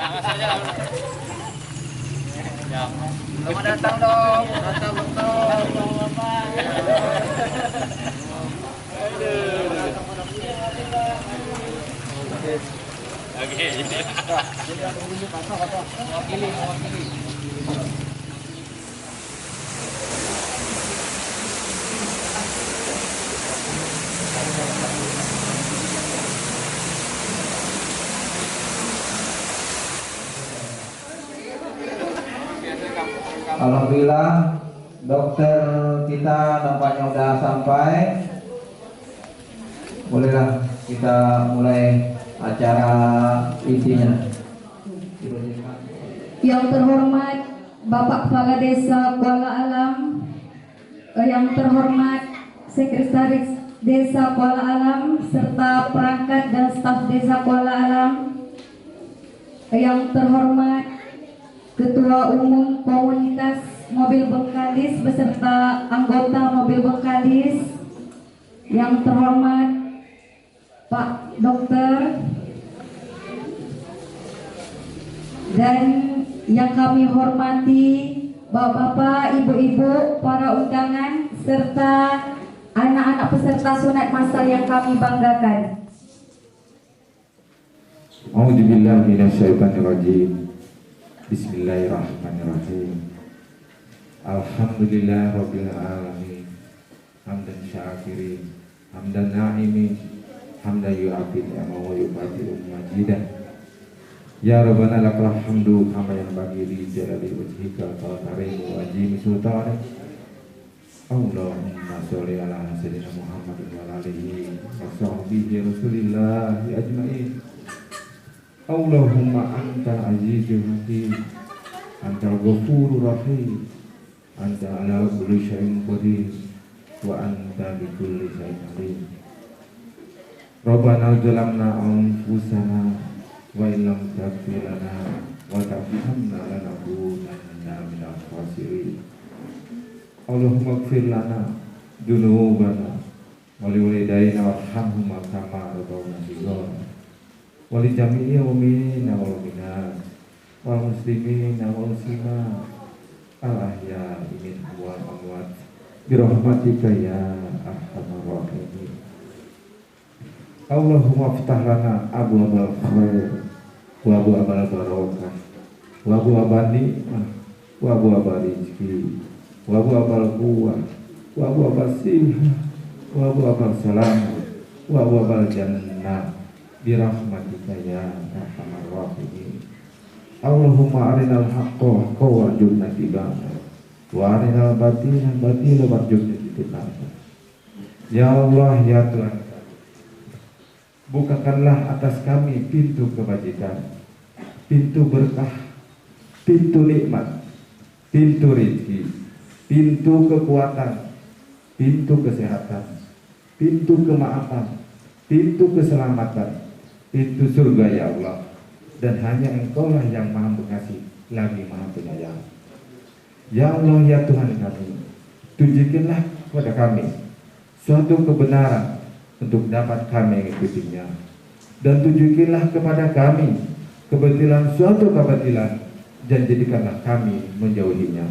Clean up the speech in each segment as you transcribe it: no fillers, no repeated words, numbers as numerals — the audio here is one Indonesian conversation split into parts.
Selamat datang dong. Datang dokter. Oke. Mewakili. Alhamdulillah dokter kita nampaknya sudah sampai. Bolehlah kita mulai acara intinya. Yang terhormat Bapak Kepala Desa Kuala Alam, yang terhormat Sekretaris Desa Kuala Alam serta perangkat dan staf Desa Kuala Alam, yang terhormat Ketua Umum Komunitas Mobil Bengkalis beserta anggota Mobil Bengkalis, yang terhormat Pak Dokter, dan yang kami hormati Bapak-bapak, Ibu-ibu, para undangan serta anak-anak peserta sunat masal yang kami banggakan. A'udzubillahi minasyaitonirrajim. Bismillahirrahmanirrahim. Alhamdulillahirabbil alamin. Hamdan syakirin, hamdan na'imin, hamdan yu'afid wa yu'afid majidan. Ya Rabbana lakal hamdu kama yanbaghi li jalali wajhika wa karimi wa ajimi sultanik. Allahumma sholli ala sayyidina Muhammadin wa alihi wa sahbihi rasulillahi ajmain. Allahumma anta azizul hakim, anta ghafurur rahim, anta ala kulli syai'in qadir, wa anta bi kulli syai'in alim. Rabbana zalamna anfusana wa illam taghfir lana wa tarhamna lanakunanna minal khasirin. Allahumma ighfir lana dzunubana wa liwalidayna warhamhuma kama rabbayana shighara. Wali jami'i mu'minina wal mu'minat wal muslimina wal muslimat al ahya'i minhum wal amwat bi rahmatika ya arhamar rahimin. Allahumma iftah lana abwaabal khair wa abwaabal barakah wa abwaabal nikmah wa abwaabal rizki wa abwaabal quwwah wa abwaabal sihah wa abwaabal salam wa abwaabal jannah bi rahmatika ya arhamar rahimin. Allahumma arinal haqqa haqqan warzuqna ittiba'ah wa arinal batila batila warzuqna ijtinaba. Ya Allah, ya Tuhan, bukakanlah atas kami pintu kebajikan, pintu berkah, pintu nikmat, pintu rezeki, pintu kekuatan, pintu kesehatan, pintu kemaafan, pintu keselamatan, pintu surga ya Allah. Dan hanya Engkaulah yang maha pengasih lagi maha penyayang. Ya Allah, ya Tuhan kami, tunjukkanlah kepada kami suatu kebenaran untuk dapat kami mengikutinya, dan tunjukilah kepada kami kebatilan suatu kebatilan dan jadikanlah kami menjauhinya.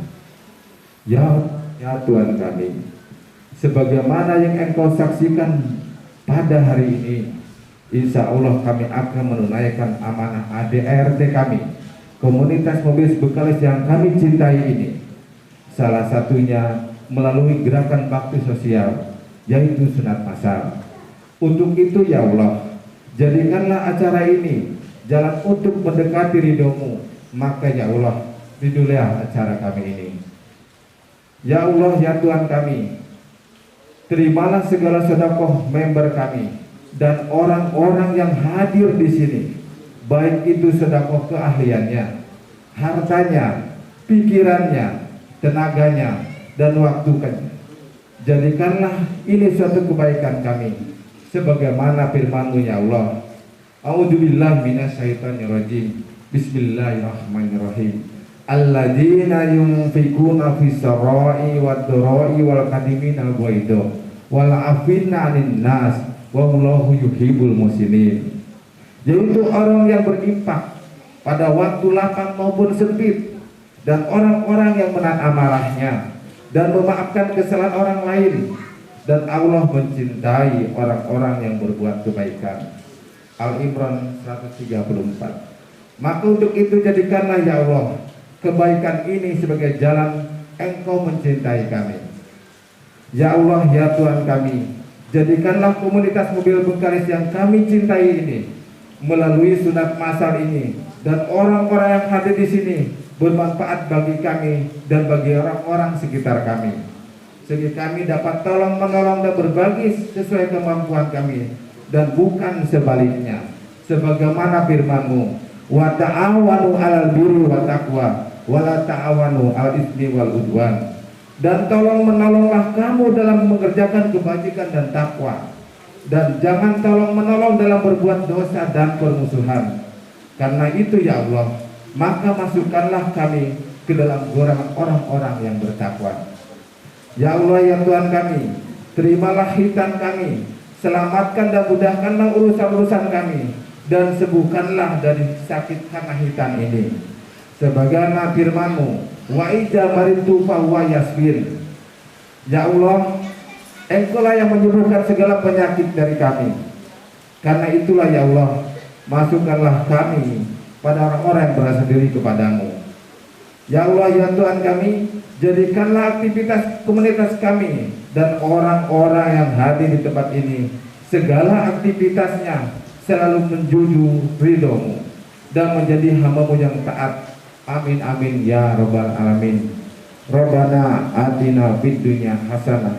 Ya Tuhan kami, sebagaimana yang Engkau saksikan pada hari ini, insya Allah kami akan menunaikan amanah ADRT kami, komunitas mobil Bengkalis yang kami cintai ini. Salah satunya melalui gerakan bakti sosial, yaitu sunat masal. Untuk itu ya Allah, jadikanlah acara ini jalan untuk mendekati ridho-Mu. Maka ya Allah, ridholah acara kami ini. Ya Allah, ya Tuhan kami, terimalah segala sedekah member kami dan orang-orang yang hadir di sini, baik itu sedekah keahliannya, hartanya, pikirannya, tenaganya, dan waktunya. Jadikanlah ini suatu kebaikan kami, sebagaimana firman-Mu ya Allah. A'udzubillahi minasyaitonirrajim. Bismillahirrahmanirrahim. Alladzina yunfikuna fis sarai wad dharai wal kadimina al-ghaidha wal afina 'anil nas wallahu yuhibbul muhsinin. Yaitu orang yang berinfak pada waktu lapang maupun sempit, dan orang-orang yang menahan amarahnya dan memaafkan kesalahan orang lain, dan Allah mencintai orang-orang yang berbuat kebaikan. Al-Imran 134. Maka untuk itu jadikanlah ya Allah kebaikan ini sebagai jalan Engkau mencintai kami. Ya Allah, ya Tuhan kami, jadikanlah komunitas mobil Bengkalis yang kami cintai ini melalui sunat masal ini dan orang-orang yang hadir di sini bermanfaat bagi kami dan bagi orang-orang sekitar kami, sehingga kami dapat tolong menolong dan berbagi sesuai kemampuan kami dan bukan sebaliknya, sebagaimana firman-Mu, wa ta'awanu 'alal birri wat taqwa wa la ta'awanu 'alal itsmi wal udwan. Dan tolong menolonglah kamu dalam mengerjakan kebajikan dan takwa, dan jangan tolong menolong dalam berbuat dosa dan permusuhan. Karena itu ya Allah, maka masukkanlah kami ke dalam golongan orang-orang yang bertakwa. Ya Allah, ya Tuhan kami, terimalah hitam kami, selamatkan dan mudahkanlah urusan-urusan kami, dan sembuhkanlah dari sakit karena hitam ini. Sebagaimana firman-Mu, wa idza maritu fa huwa yasfin. Ya Allah, Engkau-lah yang menyembuhkan segala penyakit dari kami. Karena itulah ya Allah, masukkanlah kami pada orang-orang yang berasal diri kepadamu. Ya Allah, ya Tuhan kami, jadikanlah aktivitas komunitas kami dan orang-orang yang hadir di tempat ini, segala aktivitasnya selalu menjuju ridho-Mu dan menjadi hamba-Mu yang taat. Amin amin ya rabbal alamin. Rabbana atina fid dunya hasanah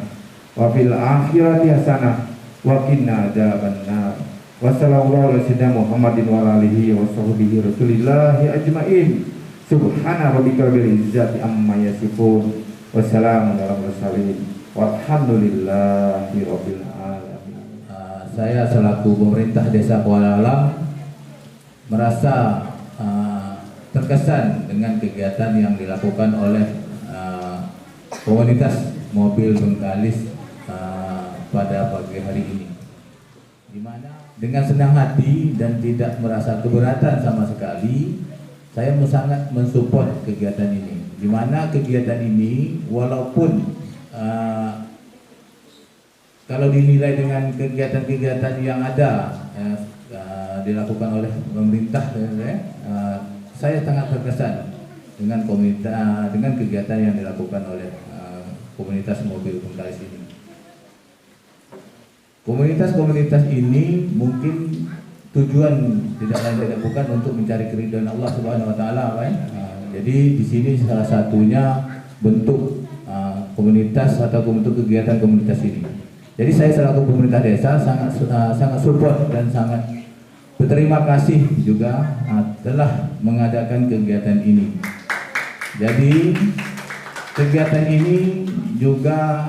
wa fil akhirati hasanah wa qina adzabannar. Wa sallallahu ala sayyidina Muhammadin wa alihi wa sahbihi rasulillahi ajmain. Subhana rabbika rabbil izzati amma yasifun wa salamun ala mursalin walhamdulillahi rabbil alamin. Saya selaku pemerintah Desa Kuala Alam merasa terkesan dengan kegiatan yang dilakukan oleh komunitas mobil Bengkalis pada pagi hari ini, di mana dengan senang hati dan tidak merasa keberatan sama sekali, saya sangat mensupport kegiatan ini. Di mana kegiatan ini walaupun kalau dinilai dengan kegiatan-kegiatan yang ada dilakukan oleh pemerintah, saya sangat terkesan dengan dengan kegiatan yang dilakukan oleh komunitas mobil Bengkalis ini. Komunitas-komunitas ini mungkin tujuan tidak lain tidak bukan untuk mencari keridhaan Allah Subhanahu wa taala, kan? Jadi di sini salah satunya bentuk komunitas atau bentuk kegiatan komunitas ini. Jadi saya selaku pemerintah desa sangat support dan sangat berterima kasih juga telah mengadakan kegiatan ini. Jadi kegiatan ini juga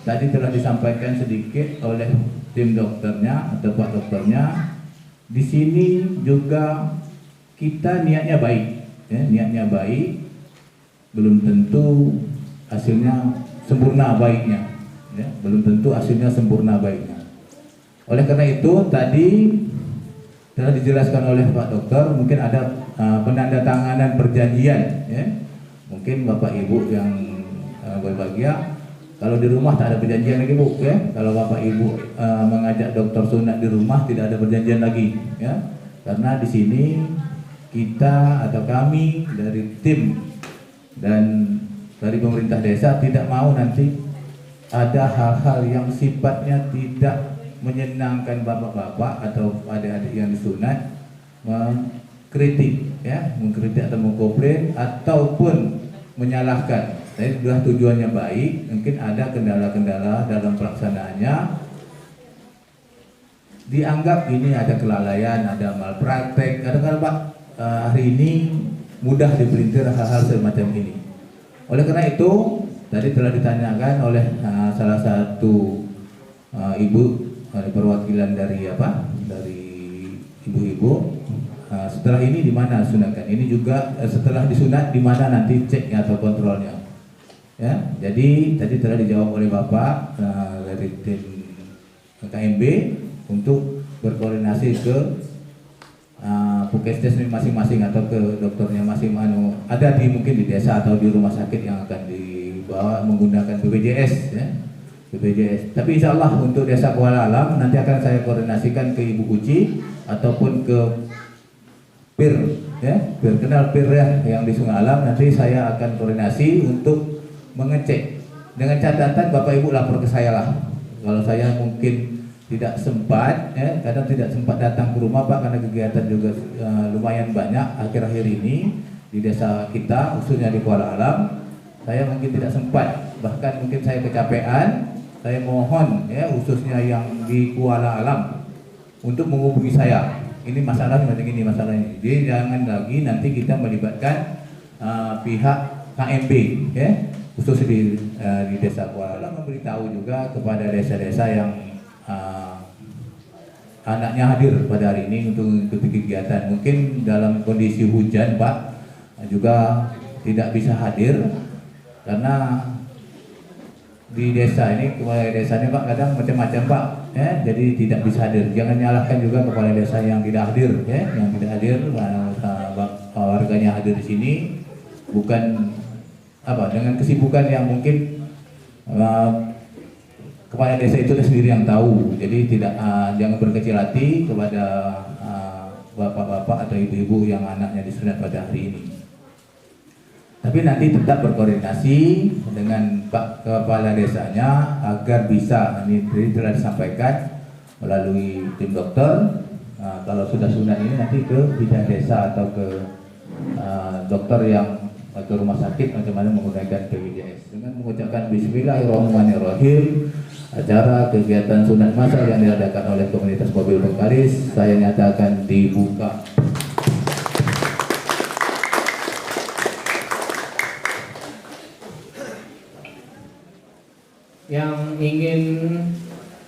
tadi telah disampaikan sedikit oleh tim dokternya atau pak dokternya. Di sini juga kita niatnya baik, ya, niatnya baik, belum tentu hasilnya sempurna baiknya, ya, belum tentu hasilnya sempurna baiknya. Oleh karena itu tadi telah dijelaskan oleh Pak Dokter, mungkin ada penandatanganan perjanjian, ya. Mungkin Bapak Ibu yang berbahagia, kalau di rumah tak ada perjanjian lagi Bu, ya. Kalau Bapak Ibu mengajak dokter sunat di rumah tidak ada perjanjian lagi, ya. Karena di sini kita atau kami dari tim dan dari pemerintah desa tidak mau nanti ada hal-hal yang sifatnya tidak menyenangkan bapak-bapak atau adik-adik yang disunat, mengkritik, ya, mengkritik atau mengkomplain ataupun menyalahkan. Tapi sudah tujuannya baik, mungkin ada kendala-kendala dalam pelaksanaannya, dianggap ini ada kelalaian, ada malpraktek, kadang-kadang Pak hari ini mudah dipelintir hal-hal semacam ini. Oleh karena itu tadi telah ditanyakan oleh salah satu ibu perwakilan dari ibu-ibu, setelah ini di mana sunatkan? Ini juga setelah disunat di mana nanti ceknya atau kontrolnya? Ya, jadi tadi telah dijawab oleh Bapak dari tim KMB untuk berkoordinasi ke Pukesdes masing-masing atau ke dokternya masing-masing ada di mungkin di desa atau di rumah sakit yang akan dibawa menggunakan BPJS ya. BPJS. Tapi insya Allah untuk desa Kuala Alam nanti akan saya koordinasikan ke Ibu Uci ataupun ke PIR ya, PIR kenal PIR ya yang di Sungai Alam, nanti saya akan koordinasi untuk mengecek dengan catatan Bapak Ibu lapor ke saya lah. Kalau saya mungkin tidak sempat ya, kadang tidak sempat datang ke rumah Pak karena kegiatan juga lumayan banyak akhir-akhir ini di desa kita khususnya di Kuala Alam. Saya mungkin tidak sempat, bahkan mungkin saya kecapean. Saya mohon ya khususnya yang di Kuala Alam untuk menghubungi saya. Ini masalah macam ini masalahnya. Jadi jangan lagi nanti kita melibatkan pihak KMB ya khusus di desa Kuala Alam, memberitahu juga kepada desa-desa yang anaknya hadir pada hari ini untuk mengikuti kegiatan. Mungkin dalam kondisi hujan Pak juga tidak bisa hadir karena di desa ini, kepala desanya Pak kadang macam-macam Pak ya, jadi tidak bisa hadir. Jangan nyalahkan juga kepala desa yang tidak hadir ya, yang tidak hadir warganya hadir di sini bukan dengan kesibukan yang mungkin kepala desa itu sendiri yang tahu. Jadi tidak jangan berkecil hati kepada bapak-bapak atau ibu-ibu yang anaknya disunat pada hari ini. Tapi nanti tetap berkoordinasi dengan Pak Kepala Desanya agar bisa, ini telah disampaikan melalui tim dokter. Kalau sudah sunat ini nanti ke bidan desa atau ke dokter yang ke rumah sakit bagaimana menggunakan BPJS. Dengan mengucapkan Bismillahirrahmanirrahim, acara kegiatan sunat masal yang diadakan oleh komunitas mobil Bengkalis saya nyatakan dibuka. Yang ingin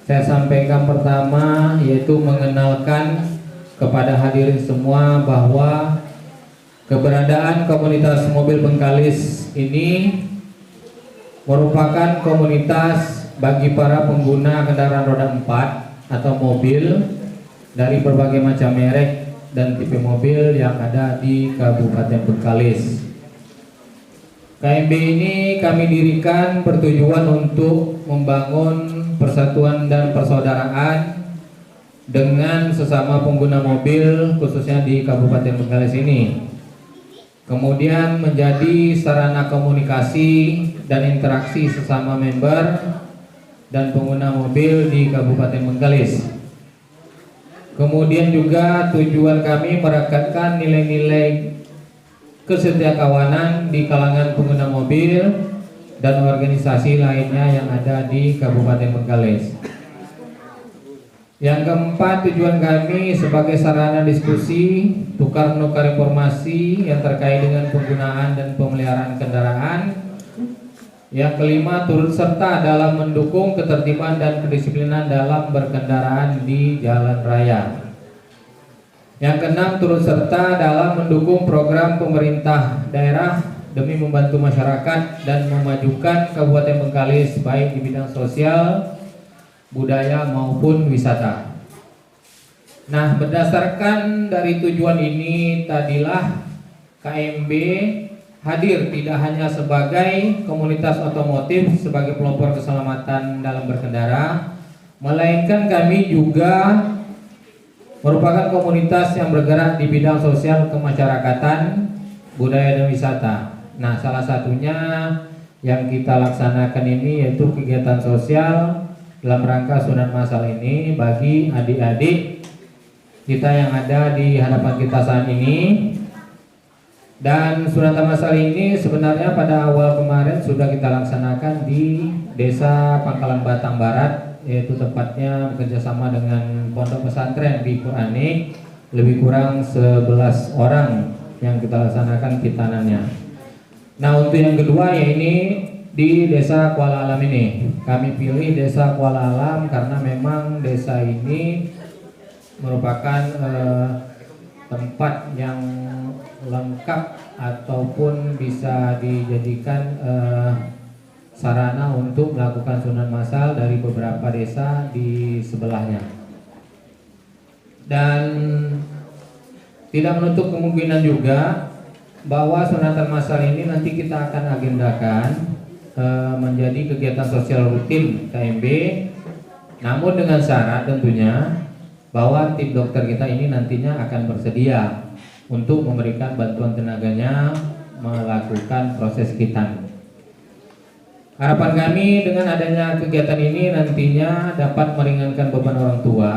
saya sampaikan pertama yaitu mengenalkan kepada hadirin semua bahwa keberadaan komunitas mobil Bengkalis ini merupakan komunitas bagi para pengguna kendaraan roda 4 atau mobil dari berbagai macam merek dan tipe mobil yang ada di Kabupaten Bengkalis. KMB ini kami dirikan bertujuan untuk membangun persatuan dan persaudaraan dengan sesama pengguna mobil khususnya di Kabupaten Bengkalis ini. Kemudian menjadi sarana komunikasi dan interaksi sesama member dan pengguna mobil di Kabupaten Bengkalis. Kemudian juga tujuan kami merekatkan nilai-nilai kesetiakawanan di kalangan pengguna mobil dan organisasi lainnya yang ada di Kabupaten Bengkalis. Yang keempat, tujuan kami sebagai sarana diskusi, tukar menukar informasi yang terkait dengan penggunaan dan pemeliharaan kendaraan. Yang kelima, turut serta dalam mendukung ketertiban dan kedisiplinan dalam berkendaraan di jalan raya. Yang keenam, turut serta dalam mendukung program pemerintah daerah demi membantu masyarakat dan memajukan Kabupaten Bengkalis baik di bidang sosial, budaya maupun wisata. Nah, berdasarkan dari tujuan ini tadilah KMB hadir tidak hanya sebagai komunitas otomotif sebagai pelopor keselamatan dalam berkendara, melainkan kami juga merupakan komunitas yang bergerak di bidang sosial kemasyarakatan, budaya dan wisata. Nah, salah satunya yang kita laksanakan ini yaitu kegiatan sosial dalam rangka sunat masal ini bagi adik-adik kita yang ada di hadapan kita saat ini. Dan sunat masal ini sebenarnya pada awal kemarin sudah kita laksanakan di Desa Pangkalan Batang Barat, yaitu tepatnya bekerjasama dengan pondok pesantren di Quranik, lebih kurang 11 orang yang kita laksanakan khitanannya. Nah, untuk yang kedua ya ini di Desa Kuala Alam ini. Kami pilih Desa Kuala Alam karena memang desa ini merupakan tempat yang lengkap ataupun bisa dijadikan sarana untuk melakukan sunat masal dari beberapa desa di sebelahnya. Dan tidak menutup kemungkinan juga bahwa sunatan massal ini nanti kita akan agendakan menjadi kegiatan sosial rutin KMB, namun dengan syarat tentunya bahwa tim dokter kita ini nantinya akan bersedia untuk memberikan bantuan tenaganya melakukan proses hitan. Harapan kami dengan adanya kegiatan ini nantinya dapat meringankan beban orang tua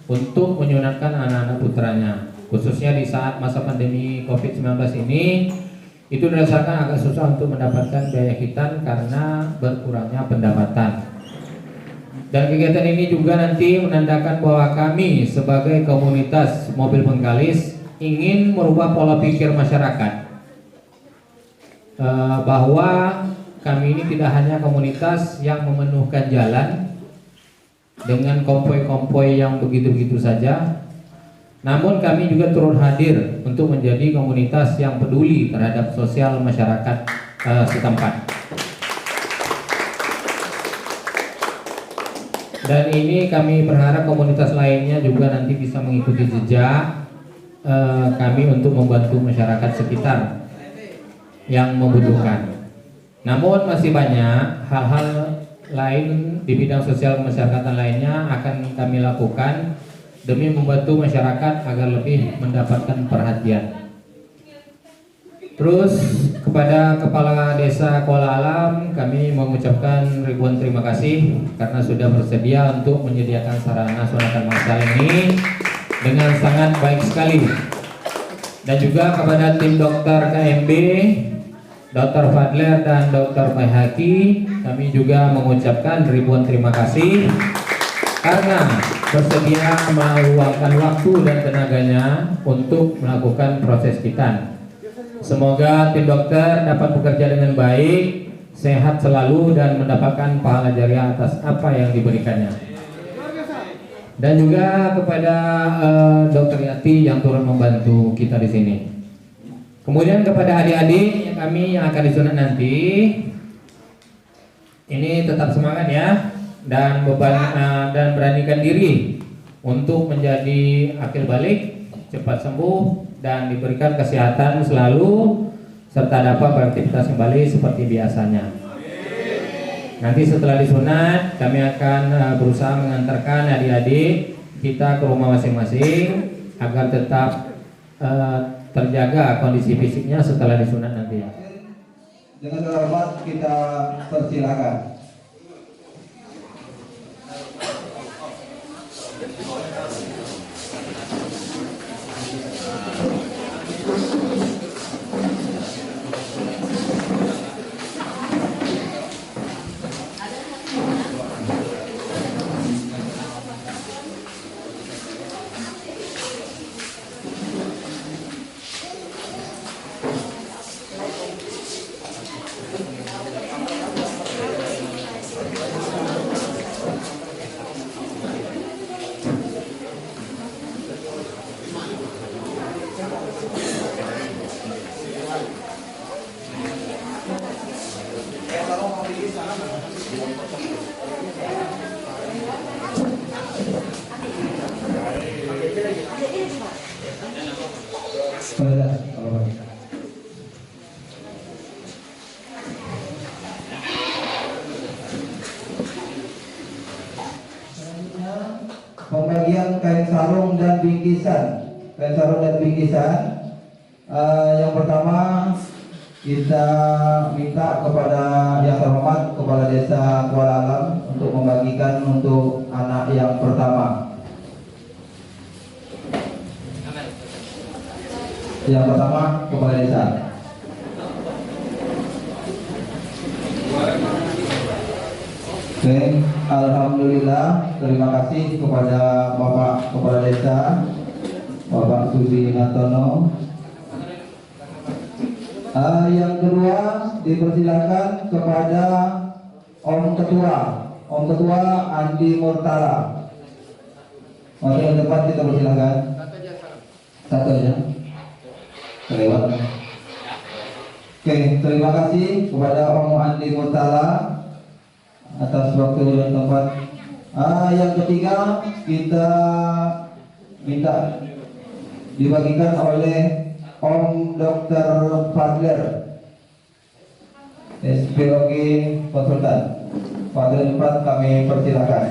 untuk menyunatkan anak-anak putranya, khususnya di saat masa pandemi COVID-19 ini. Itu dirasakan agak susah untuk mendapatkan biaya hitan karena berkurangnya pendapatan. Dan kegiatan ini juga nanti menandakan bahwa kami sebagai komunitas mobil penggalis ingin merubah pola pikir masyarakat, bahwa kami ini tidak hanya komunitas yang memenuhkan jalan dengan konvoi-konvoi yang begitu-begitu saja, namun kami juga turut hadir untuk menjadi komunitas yang peduli terhadap sosial masyarakat setempat. Dan ini kami berharap komunitas lainnya juga nanti bisa mengikuti jejak kami untuk membantu masyarakat sekitar yang membutuhkan. Namun masih banyak hal-hal lain di bidang sosial kemasyarakatan lainnya akan kami lakukan demi membantu masyarakat agar lebih mendapatkan perhatian. Terus kepada Kepala Desa Kuala Alam kami mengucapkan ribuan terima kasih karena sudah bersedia untuk menyediakan sarana sunatan massal ini dengan sangat baik sekali. Dan juga kepada tim dokter KMB, Dr. Fadler dan Dr. Bayhaki, kami juga mengucapkan ribuan terima kasih karena bersedia meluangkan waktu dan tenaganya untuk melakukan proses hitan. Semoga tim dokter dapat bekerja dengan baik, sehat selalu dan mendapatkan pahala jariah atas apa yang diberikannya. Dan juga kepada Dr. Yati yang turut membantu kita di sini. Kemudian kepada adik-adik kami yang akan disunat nanti, ini tetap semangat ya, dan dan beranikan diri untuk menjadi akil balik, cepat sembuh dan diberikan kesehatan selalu serta dapat beraktivitas kembali seperti biasanya. Nanti setelah disunat kami akan berusaha mengantarkan adik-adik kita ke rumah masing-masing agar tetap terjaga kondisi fisiknya setelah disunat nanti. Dengan hormat kita persilakan. Pembagian kain sarung dan bingkisan. Kain sarung dan bingkisan. Yang pertama kita minta kepada yang terhormat Kepala Desa Kuala Alam untuk membagikan untuk anak yang pertama. Yang pertama Kepala Desa. Oke, alhamdulillah, terima kasih kepada Bapak Kepala Desa, Bapak Sudi Natono. Yang kedua dipersilakan kepada Om Ketua Andi Murtala. Mari ke depan kita persilakan. Satu aja. Kelewat. Oke, terima kasih kepada Om Andi Murtala atas waktu dan tempat. Yang ketiga kita minta dibagikan oleh Om Dr. Fadler, SPOG konsultan. Fadler 4 kami persilakan.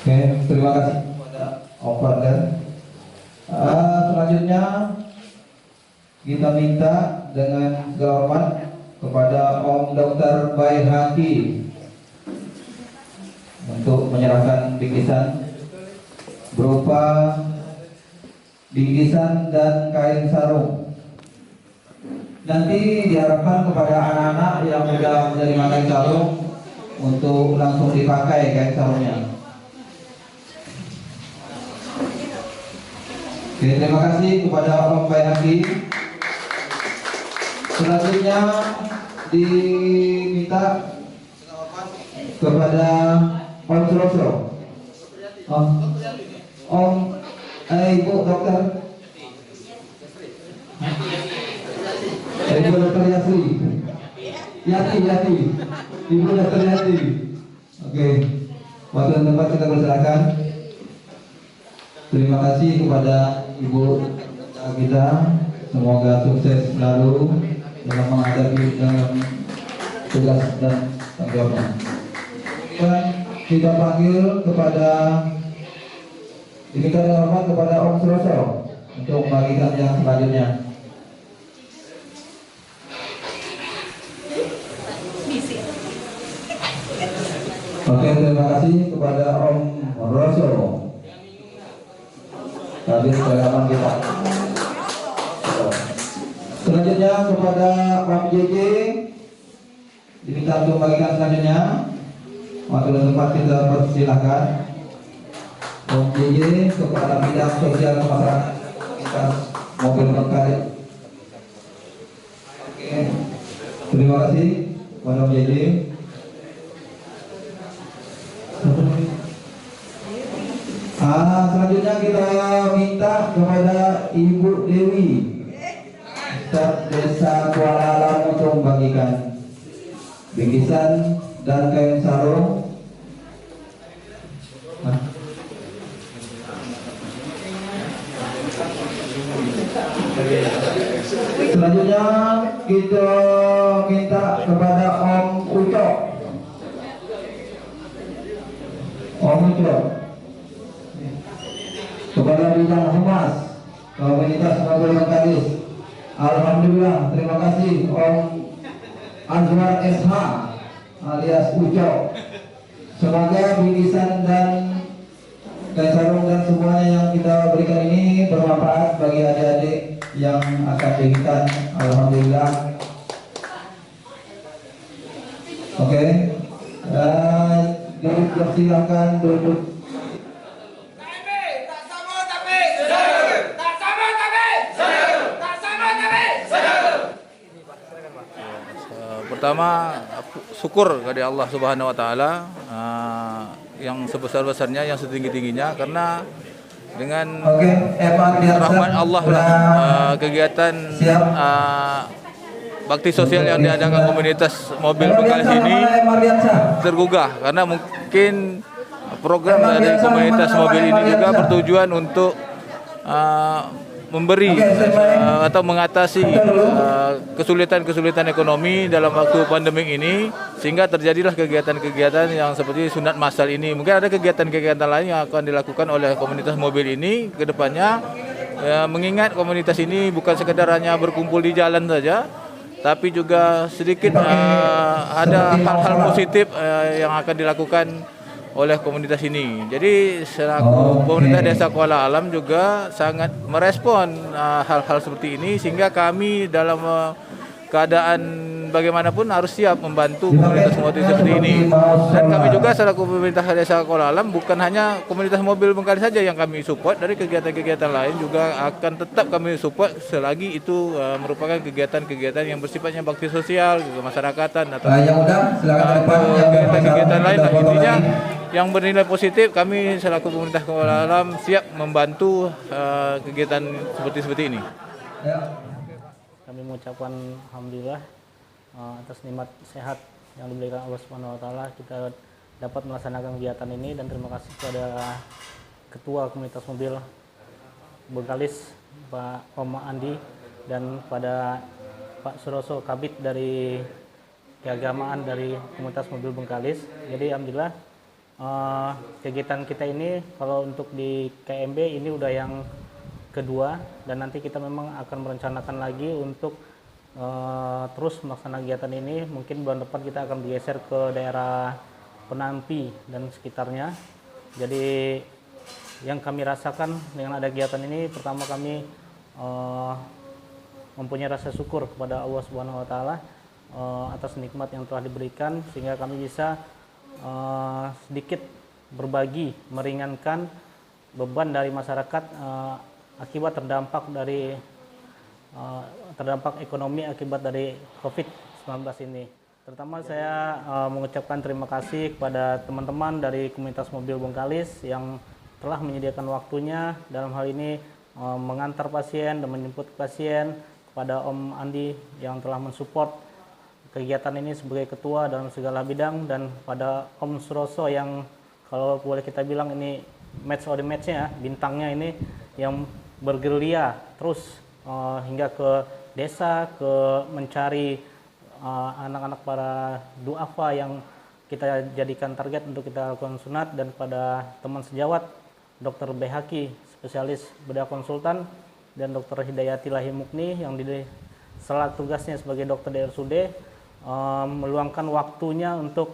Oke, terima kasih kepada Om Fadler. Selanjutnya kita minta dengan segala hormat kepada Om Dr. Baihaqi untuk menyerahkan bingkisan berupa bingkisan dan kain sarung. Nanti diharapkan kepada anak-anak yang sudah menerima kain sarung untuk langsung dipakai kain sarungnya. Oke, terima kasih kepada Om Baihaqi. Selanjutnya diminta kepada Om Suroso. Ibu dokter. Ibu dokter Yati. Ibu dokter Yati. Oke. Waktu dan tempat kita persilakan. Terima kasih kepada Ibu kita. Semoga sukses selalu dalam menghadapi dalam tugas dan tanggung jawabnya. Kemudian kita panggil kepada diminta dengan hormat kepada Om Suroso untuk membagikan yang selanjutnya. Oke, terima kasih kepada Om Roso. Tadi segala kita. Selanjutnya kepada Om JJ diminta untuk membagikan selanjutnya. Waktu dan tempat kita persilahkan. Om JJ kepada bidang sosial masyarakat kita mobil berkali. Oke, terima kasih kepada Om JJ. Selanjutnya kita minta kepada Ibu Dewi Desa Kuala Alam untuk membagikan bingkisan dan kain sarung. Selanjutnya kita minta kepada Om Ucok. Kepada bidang humas komunitas mobil mekanis. Alhamdulillah, terima kasih Om Azwar SH alias Ucok. Semoga bingkisan dan kain sarung dan semuanya yang kita berikan ini bermanfaat bagi adik-adik yang akan bingkisan. Alhamdulillah. Oke, dipersilakan duduk. Pertama, syukur kepada Allah Subhanahu wa taala yang sebesar-besarnya, yang setinggi-tingginya, karena dengan rahmat Allah lah kegiatan bakti sosial yang diadakan komunitas mobil Bengkalis ini tergugah, karena mungkin program dari komunitas mobil ini juga bertujuan untuk memberi atau mengatasi kesulitan-kesulitan ekonomi dalam waktu pandemi ini, sehingga terjadilah kegiatan-kegiatan yang seperti sunat massal ini. Mungkin ada kegiatan-kegiatan lain yang akan dilakukan oleh komunitas mobil ini ke depannya, mengingat komunitas ini bukan sekedar hanya berkumpul di jalan saja, tapi juga sedikit ada hal-hal positif yang akan dilakukan oleh komunitas ini. Jadi selaku pemerintah Desa Kuala Alam juga sangat merespon hal-hal seperti ini, sehingga kami dalam keadaan bagaimanapun harus siap membantu komunitas mobil seperti ini. Dan kami juga selaku pemerintah Desa Kuala Alam bukan hanya komunitas mobil Bengkalis saja yang kami support, dari kegiatan-kegiatan lain juga akan tetap kami support selagi itu merupakan kegiatan-kegiatan yang bersifatnya bakti sosial, kemasyarakatan atau kegiatan lain. Intinya yang bernilai positif, kami selaku pemerintah Kuala Alam siap membantu kegiatan seperti ini. Kami mengucapkan alhamdulillah atas nikmat sehat yang diberikan Allah Subhanahu wa taala. Kita dapat melaksanakan kegiatan ini, dan terima kasih kepada Ketua Komunitas Mobil Bengkalis Pak Om Andi dan pada Pak Suroso Kabid dari keagamaan dari Komunitas Mobil Bengkalis. Jadi alhamdulillah kegiatan kita ini kalau untuk di KMB ini udah yang kedua, dan nanti kita memang akan merencanakan lagi untuk terus melaksanakan kegiatan ini. Mungkin bulan depan kita akan bergeser ke daerah Penampi dan sekitarnya. Jadi yang kami rasakan dengan ada kegiatan ini, pertama kami mempunyai rasa syukur kepada Allah Subhanahu wa taala atas nikmat yang telah diberikan, sehingga kami bisa sedikit berbagi, meringankan beban dari masyarakat akibat terdampak ekonomi akibat dari COVID-19 ini. Terutama saya mengucapkan terima kasih kepada teman-teman dari Komunitas Mobil Bengkalis yang telah menyediakan waktunya dalam hal ini mengantar pasien dan menjemput pasien, kepada Om Andi yang telah mensupport kegiatan ini sebagai ketua dalam segala bidang, dan pada Om Suroso yang kalau boleh kita bilang ini match of the match-nya, bintangnya ini yang bergerilya terus hingga ke desa, ke mencari anak-anak para duafa yang kita jadikan target untuk kita lakukan sunat, dan pada teman sejawat Dr. Behaki, spesialis bedah konsultan, dan Dr. Hidayati Lahimukni yang di sela tugasnya sebagai dokter di RSUD meluangkan waktunya untuk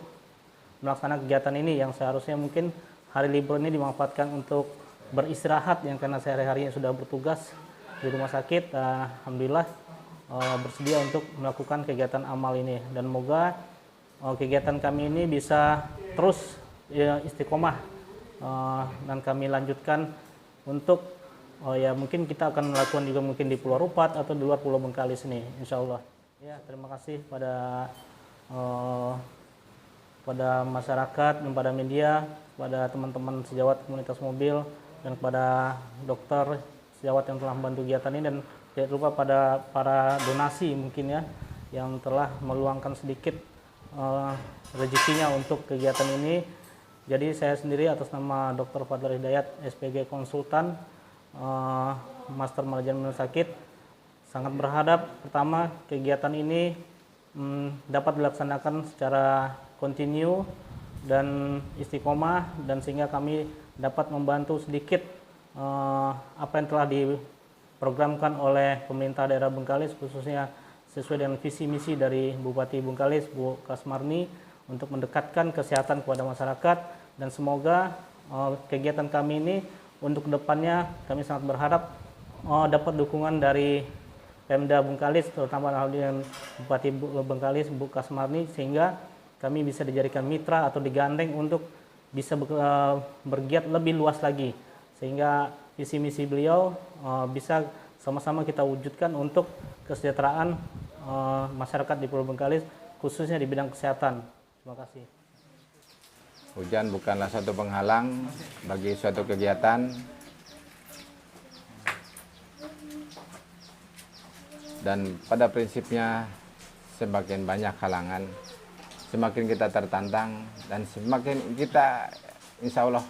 melaksanakan kegiatan ini yang seharusnya mungkin hari libur ini dimanfaatkan untuk beristirahat, yang karena sehari-harinya sudah bertugas di rumah sakit. Alhamdulillah bersedia untuk melakukan kegiatan amal ini, dan semoga kegiatan kami ini bisa terus istiqomah dan kami lanjutkan untuk ya mungkin kita akan melakukan juga mungkin di Pulau Rupat atau di luar Pulau Bengkalis ini, insya Allah. Ya, terima kasih pada masyarakat dan pada media, pada teman-teman sejawat komunitas mobil, dan kepada dokter sejawat yang telah membantu kegiatan ini, dan tidak lupa pada para donasi mungkin ya yang telah meluangkan sedikit rezekinya untuk kegiatan ini. Jadi saya sendiri atas nama Dr. Fadlar Hidayat, SPG Konsultan, Master Manajemen Sakit, sangat berharap pertama kegiatan ini dapat dilaksanakan secara kontinu dan istiqomah, dan sehingga kami dapat membantu sedikit apa yang telah diprogramkan oleh pemerintah daerah Bengkalis, khususnya sesuai dengan visi misi dari Bupati Bengkalis, Bu Kasmarni, untuk mendekatkan kesehatan kepada masyarakat. Dan semoga kegiatan kami ini untuk kedepannya kami sangat berharap dapat dukungan dari Pemda Bengkalis, terutama dengan Bupati Bengkalis, Bu Kasmarni, sehingga kami bisa dijadikan mitra atau digandeng untuk bisa bergiat lebih luas lagi, sehingga visi misi beliau bisa sama-sama kita wujudkan untuk kesejahteraan masyarakat di Pulau Bengkalis, khususnya di bidang kesehatan. Terima kasih. Hujan bukanlah suatu penghalang bagi suatu kegiatan, dan pada prinsipnya semakin banyak halangan, semakin kita tertantang, dan semakin kita insya Allah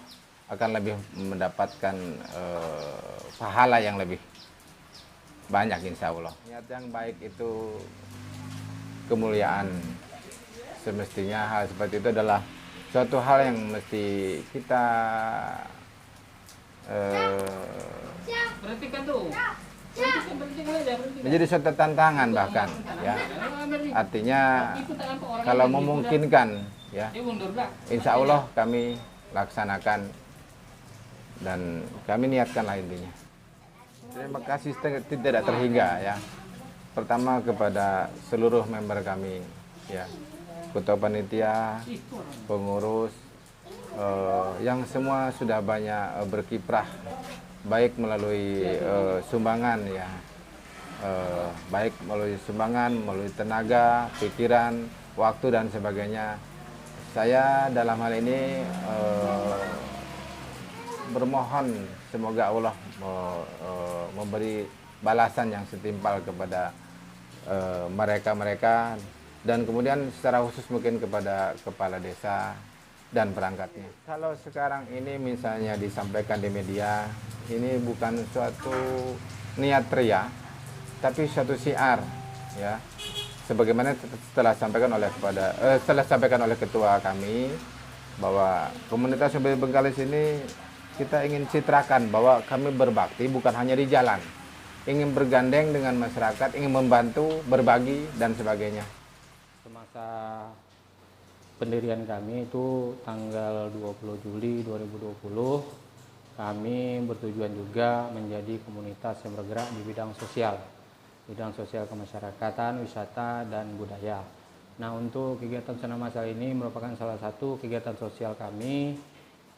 akan lebih mendapatkan pahala yang lebih banyak insya Allah. Niat yang baik itu kemuliaan. Semestinya hal seperti itu adalah suatu hal yang mesti kita menjadi suatu tantangan bahkan ya. Artinya kalau memungkinkan ya, insya Allah kami laksanakan dan kami niatkanlah intinya. Terima kasih tidak terhingga ya. Pertama kepada seluruh member kami ya, ketua panitia, pengurus yang semua sudah banyak berkiprah, baik melalui sumbangan ya, baik melalui sumbangan, melalui tenaga, pikiran, waktu dan sebagainya. Saya dalam hal ini bermohon semoga Allah memberi balasan yang setimpal kepada mereka-mereka, dan kemudian secara khusus mungkin kepada kepala desa dan perangkatnya. Kalau sekarang ini misalnya disampaikan di media, ini bukan suatu niat ria, tapi suatu syiar, ya. Sebagaimana setelah sampaikan oleh ketua kami bahwa komunitas mobil Bengkalis ini kita ingin citrakan bahwa kami berbakti bukan hanya di jalan, ingin bergandeng dengan masyarakat, ingin membantu, berbagi dan sebagainya. Semasa pendirian kami itu tanggal 20 Juli 2020, kami bertujuan juga menjadi komunitas yang bergerak di bidang sosial kemasyarakatan, wisata, dan budaya. Nah, untuk kegiatan Sunnah Masal ini merupakan salah satu kegiatan sosial kami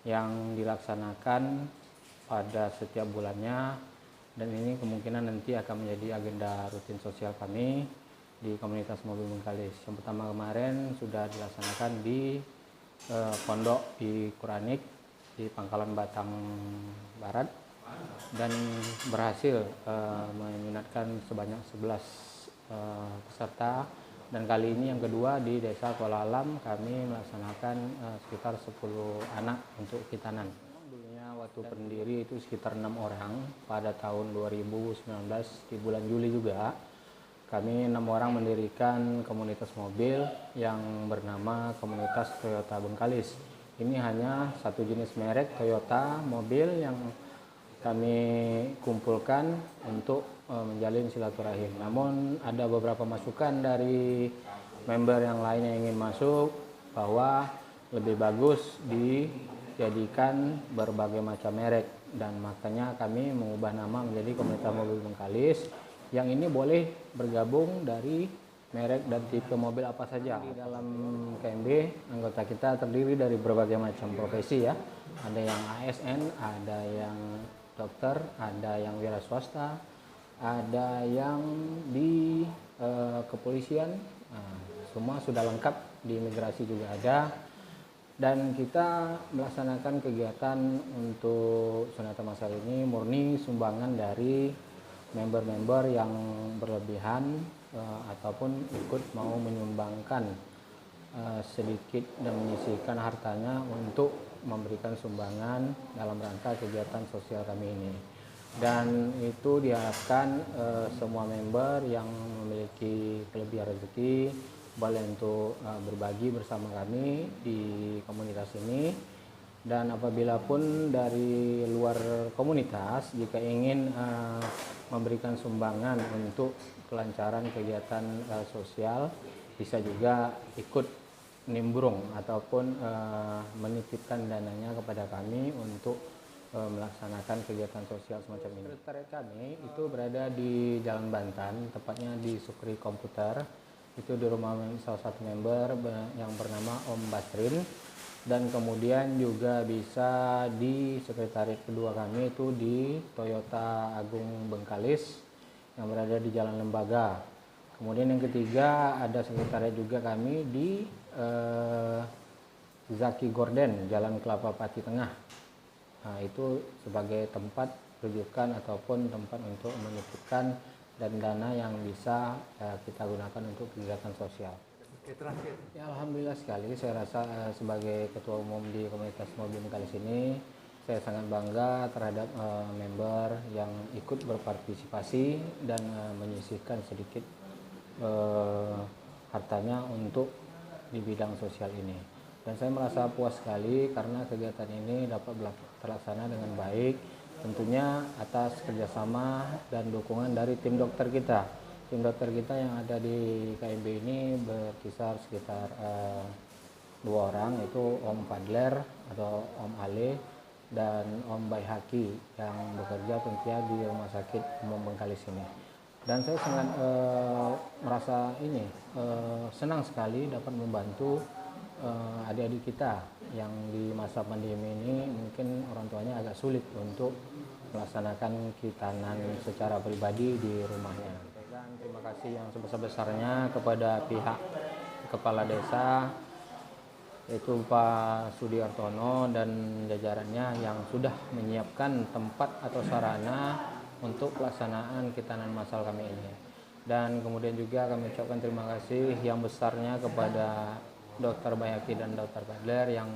yang dilaksanakan pada setiap bulannya, dan ini kemungkinan nanti akan menjadi agenda rutin sosial kami di komunitas mobil Bengkalis. Yang pertama kemarin sudah dilaksanakan di pondok di Quranik di Pangkalan Batang Barat, dan berhasil meminatkan sebanyak 11 peserta. Dan kali ini yang kedua di Desa Kuala Alam kami melaksanakan sekitar 10 anak untuk khitanan. Dulunya waktu pendiri itu sekitar 6 orang. Pada tahun 2019 di bulan Juli juga kami 6 orang mendirikan komunitas mobil yang bernama Komunitas Toyota Bengkalis. Ini hanya satu jenis merek Toyota mobil yang kami kumpulkan untuk menjalin silaturahim. Namun ada beberapa masukan dari member yang lain yang ingin masuk bahwa lebih bagus dijadikan berbagai macam merek, dan makanya kami mengubah nama menjadi Komunitas Mobil Bengkalis, yang ini boleh bergabung dari merek dan tipe mobil apa saja. Di dalam KMB anggota kita terdiri dari berbagai macam profesi, ya. Ada yang ASN, ada yang dokter, ada yang wira swasta, ada yang di kepolisian, semua sudah lengkap, di imigrasi juga ada. Dan kita melaksanakan kegiatan untuk Sunata Masal ini murni sumbangan dari member-member yang berlebihan ataupun ikut mau menyumbangkan sedikit dan menyisihkan hartanya untuk memberikan sumbangan dalam rangka kegiatan sosial kami ini. Dan itu diharapkan semua member yang memiliki kelebihan rezeki boleh untuk berbagi bersama kami di komunitas ini. Dan apabila pun dari luar komunitas jika ingin memberikan sumbangan untuk kelancaran kegiatan sosial, bisa juga ikut nimbrung ataupun menitipkan dananya kepada kami untuk melaksanakan kegiatan sosial semacam ini. Sekretariat kami itu berada di Jalan Bantan, tepatnya di Sukri Komputer. Itu di rumah salah satu member yang bernama Om Basrin. Dan kemudian juga bisa di sekretariat kedua kami itu di Toyota Agung Bengkalis yang berada di Jalan Lembaga. Kemudian yang ketiga ada sekretariat juga kami di Zaki Gorden, Jalan Kelapa Pati Tengah. Nah, itu sebagai tempat rujukan ataupun tempat untuk menitipkan dan dana yang bisa kita gunakan untuk kegiatan sosial. Oke, terakhir. Ya, alhamdulillah sekali. Saya rasa sebagai ketua umum di komunitas mobil Bengkalis ini, saya sangat bangga terhadap member yang ikut berpartisipasi dan menyisihkan sedikit hartanya untuk di bidang sosial ini. Dan saya merasa puas sekali karena kegiatan ini dapat terlaksana dengan baik, tentunya atas kerjasama dan dukungan dari tim dokter kita. Tim dokter kita yang ada di KMB ini berkisar sekitar 2 orang, yaitu Om Fadler atau Om Ale dan Om Baihaki yang bekerja tentunya di Rumah Sakit Umum Bengkalis ini. Dan saya sangat merasa senang sekali dapat membantu adik-adik kita yang di masa pandemi ini mungkin orang tuanya agak sulit untuk melaksanakan khitanan secara pribadi di rumahnya. Dan terima kasih yang sebesar-besarnya kepada pihak kepala desa, yaitu Pak Sudiartono dan jajarannya yang sudah menyiapkan tempat atau sarana untuk pelaksanaan khitanan massal kami ini. Dan kemudian juga kami ucapkan terima kasih yang besarnya kepada Dr. Bayaki dan Dr. Fadler yang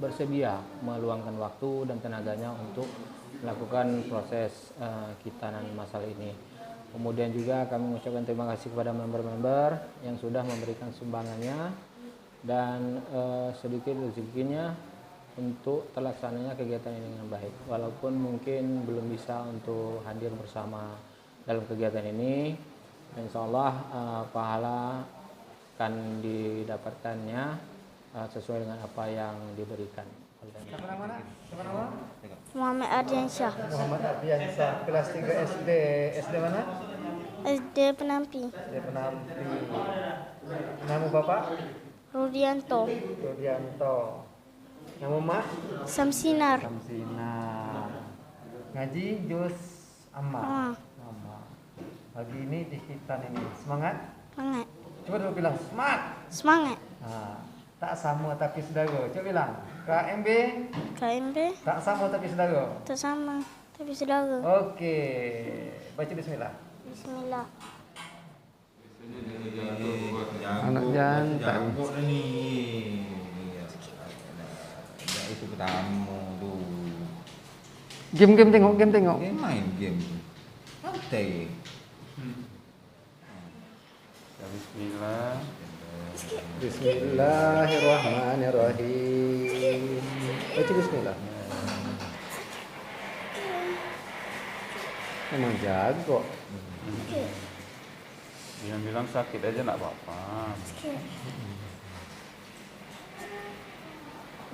bersedia meluangkan waktu dan tenaganya untuk melakukan proses khitanan masal ini. Kemudian juga kami mengucapkan terima kasih kepada member-member yang sudah memberikan sumbangannya dan sedikit rezekinya untuk terlaksananya kegiatan ini dengan baik. Walaupun mungkin belum bisa untuk hadir bersama dalam kegiatan ini, insya Allah pahala akan didapatkannya sesuai dengan apa yang diberikan. Siapa nama? Siapa nama? Muhammad Ardiansyah. Muhammad Ardiansyah. Kelas 3 SD. SD mana? SD Penampi. SD Penampi. Nama bapak? Rudianto. Rudianto. Nama mak? Samsinar. Samsinar. Ngaji juz amma. Amma. Pagi ini di khitan ini. Semangat? Semangat. Coba dulu bilang semangat. Semangat. Tak sama tapi saudara. Coba bilang. KMB? KMB? Tak sama tapi saudara. Tak sama tapi saudara. Okey. Baca bismillah. Bismillah. Anak jantan. Itu pertama tu. Game tengok. Game main game. Santai. Bismillah. Bismillahirrahmanirrahim. Baca bismillah. Memang jago. Bilang sakit aja nak apa-apa.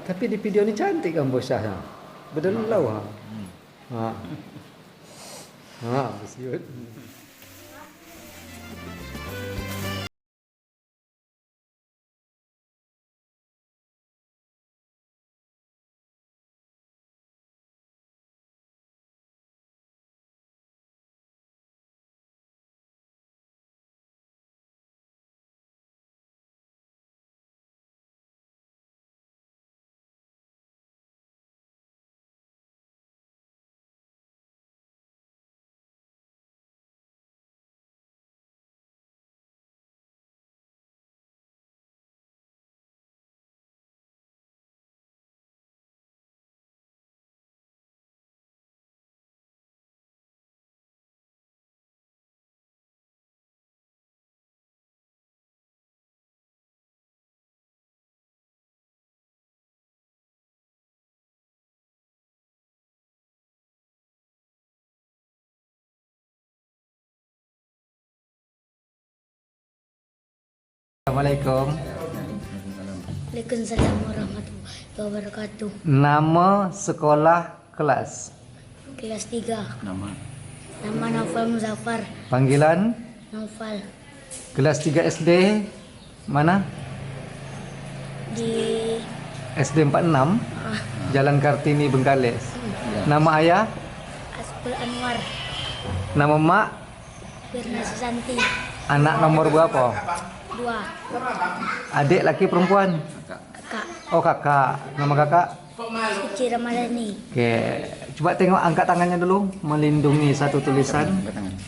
Tapi di video ni cantik kan bosnya. Berdelau ha. Bersiut. Assalamualaikum. Waalaikumsalam warahmatullahi wabarakatuh. Nama sekolah kelas. Kelas 3. Nama Naufal Muzaffar. Panggilan Naufal. kelas 3 SD mana? Di SD 46 Jalan Kartini Bengkalis. Nama ayah? Asbul Anwar. Nama mak? Firna Susanti. Anak nomor berapa? 2. Adik laki perempuan? Kakak. Oh kakak. Nama kakak? Suci Ramadhani. Oke, coba tengok, angkat tangannya dulu, melindungi satu tulisan.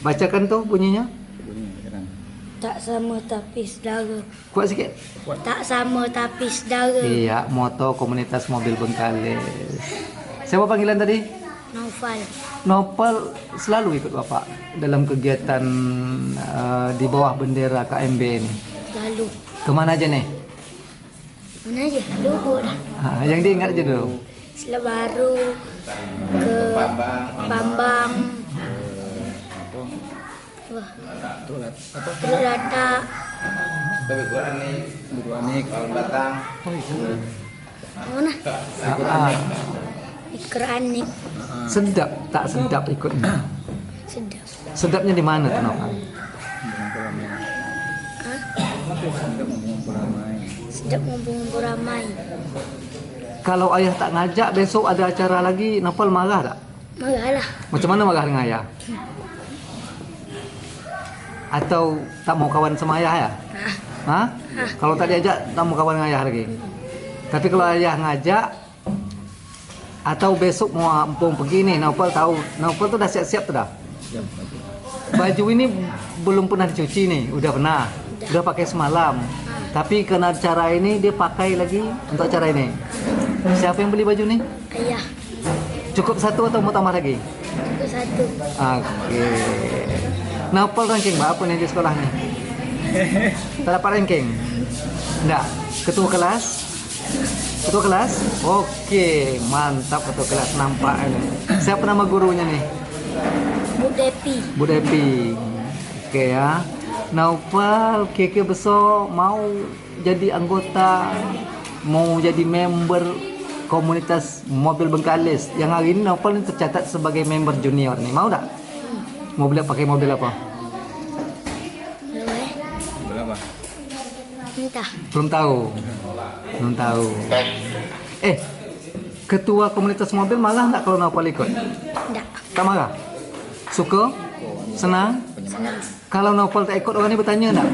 Bacakan tuh bunyinya. Tak sama tapi saudara. Kuat sikit. Tak sama tapi saudara. Iya, moto komunitas mobil Bengkalis. Siapa panggilan tadi? Naufal. Nopal selalu ikut bapak dalam kegiatan di bawah bendera KMB ini. Lalu. Kemana aja nih? Mana aja? Lugu dah. Yang diingat aja dulu. Selat Baru ke Bambang. Teluk Latak. Tapi gua anik, Tahun Batang. Mana? Iker Anik. Sedap, tak sedap ikutnya. Sedap. Sedapnya di mana tuh Nopal? Sedap ngumpul-ngumpul ramai. Kalau ayah tak ngajak, besok ada acara lagi, Nopal marah tak? Marahlah. Macam mana marah dengan ayah? Atau tak mau kawan sama ayah ya? Hah? Kalau tak diajak, tak mau kawan dengan ayah lagi. Tapi kalau ayah ngajak, atau besok mau ampung pergi nih, Naufal tahu. Naufal tuh dah siap-siap tuh dah. Baju ini belum pernah dicuci nih, udah pernah. Udah pakai semalam. Tapi karena acara ini dia pakai lagi untuk acara ini. Siapa yang beli baju nih? Ayah. Cukup satu atau mau tambah lagi? Itu satu. Oke. Nopal ranking berapa nih di sekolah nih? Tak dapat ranking? Enggak. Ketua kelas? Ketua kelas? Oke, mantap ketua kelas nampaknya. Siapa nama gurunya nih? Bu Depi. Bu Depi. Oke ya. Naufal, keke besok mau jadi anggota, mau jadi member komunitas mobil Bengkalis. Yang hari ini Naufal ini tercatat sebagai member junior nih. Mau tak? Mau beli pakai mobil apa? Boleh. Berapa? Minta. Belum tahu. Belum tahu. Ketua komunitas mobil marah nggak kalau Naufal ikut? Enggak. Tak marah? Suka? Senang? Senang. Kalau Naufal tak ikut, orang ini bertanya enggak?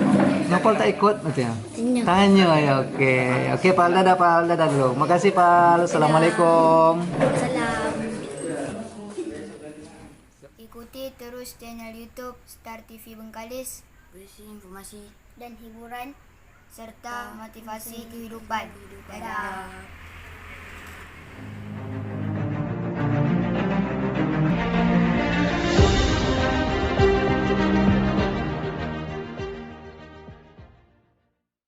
Naufal tak ikut, katanya. Tanya. Tanya ya, oke. Oke, Pak Alda dulu. Makasih, Pak. Assalamualaikum. Salam. Ikuti terus channel YouTube Star TV Bengkalis, berisi informasi dan hiburan serta motivasi kehidupan. Dadah.